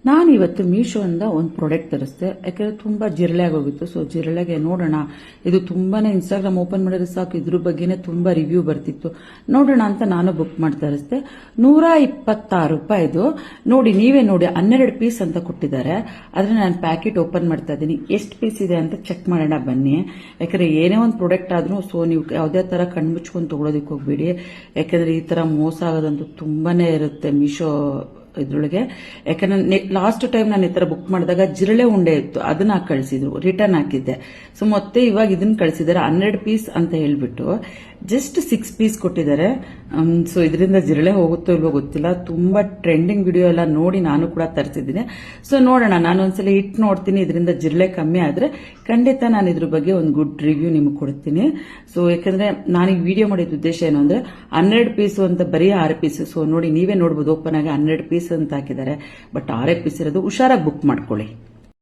ನಾನು ಇವತ್ತು ಮೀಶೋಯಿಂದ ಒಂದು ಪ್ರಾಡಕ್ಟ್ ತರಿಸಿದೆ. ಯಾಕಂದ್ರೆ ತುಂಬಾ ಜಿರಳೆ ಆಗೋಗಿತ್ತು. ಸೊ ಜಿರಳೆಗೆ ನೋಡೋಣ, ಇದು ತುಂಬಾನೇ ಇನ್ಸ್ಟಾಗ್ರಾಮ್ ಓಪನ್ ಮಾಡಿದ್ರೆ ಸಾಕು ಇದ್ರ ಬಗ್ಗೆನೇ ತುಂಬಾ ರಿವ್ಯೂ ಬರ್ತಿತ್ತು, ನೋಡೋಣ ಅಂತ ನಾನು ಬುಕ್ ಮಾಡಿ ತರಿಸಿದೆ. 126 ರೂಪಾಯಿದು. ನೋಡಿ, ನೀವೇ ನೋಡಿ, 12 ಪೀಸ್ ಅಂತ ಕೊಟ್ಟಿದ್ದಾರೆ. ಆದ್ರೆ ನಾನು ಪ್ಯಾಕೆಟ್ ಓಪನ್ ಮಾಡ್ತಾ ಇದ್ದೀನಿ, ಎಷ್ಟು ಪೀಸ್ ಇದೆ ಅಂತ ಚೆಕ್ ಮಾಡೋಣ ಬನ್ನಿ. ಯಾಕಂದ್ರೆ ಏನೇ ಒಂದು ಪ್ರಾಡಕ್ಟ್ ಆದ್ರೂ ಸೊ ನೀವು ಯಾವುದೇ ತರ ಕಣ್ಮುಚ್ಕೊಂಡು ತಗೊಳೋದಕ್ಕೆ ಹೋಗ್ಬೇಡಿ. ಯಾಕಂದ್ರೆ ಈ ತರ ಮೋಸ ಆಗೋದಂತೂ ತುಂಬಾನೇ ಇರುತ್ತೆ ಮೀಶೋ ಇದ್ರೊಳಗೆ. ಯಾಕಂದ್ರೆ ಲಾಸ್ಟ್ ಟೈಮ್ ನಾನು ಈ ತರ ಬುಕ್ ಮಾಡಿದಾಗ ಜಿರಳೆ ಉಂಡೆ ಇತ್ತು, ಅದನ್ನ ಕಳಿಸಿದ್ರು, ರಿಟರ್ನ್ ಹಾಕಿದ್ದೆ. ಸೊ ಮತ್ತೆ ಇವಾಗ ಇದನ್ನ ಕಳಿಸಿದ್ದಾರೆ 12 ಪೀಸ್ ಅಂತ ಹೇಳ್ಬಿಟ್ಟು ಜಸ್ಟ್ 6 ಪೀಸ್ ಕೊಟ್ಟಿದ್ದಾರೆ. ಸೊ ಇದರಿಂದ ಜಿರಳೆ ಹೋಗುತ್ತೋ ಇಲ್ವೋ ಗೊತ್ತಿಲ್ಲ. ತುಂಬಾ ಟ್ರೆಂಡಿಂಗ್ ವಿಡಿಯೋ ಎಲ್ಲ ನೋಡಿ ನಾನು ಕೂಡ ತರಿಸಿದ್ದೀನಿ. ಸೊ ನೋಡೋಣ, ನಾನು ಒಂದ್ಸಲ ಇಟ್ಟು ನೋಡ್ತೀನಿ, ಇದರಿಂದ ಜಿರಳೆ ಕಮ್ಮಿ ಆದ್ರೆ ಖಂಡಿತ ನಾನು ಇದ್ರ ಬಗ್ಗೆ ಒಂದು ಗುಡ್ ರಿವ್ಯೂ ನಿಮ್ಗೆ ಕೊಡ್ತೀನಿ. ಸೊ ಯಾಕಂದ್ರೆ ನಾನು ಈ ವಿಡಿಯೋ ಮಾಡಿದ ಉದ್ದೇಶ ಏನು ಅಂದ್ರೆ 12 ಪೀಸ್ ಅಂತ ಬರೀ 6 ಪೀಸ್. ಸೊ ನೋಡಿ, ನೀವೇ ನೋಡ್ಬೋದು, ಓಪನ್ ಆಗಿ 12 ಪೀಸ್ ಅಂತ ಹಾಕಿದ್ದಾರೆ, ಬಟ್ 6 ಪೀಸ್ ಇರೋದು. ಹುಷಾರಾಗಿ ಬುಕ್ ಮಾಡ್ಕೊಳ್ಳಿ.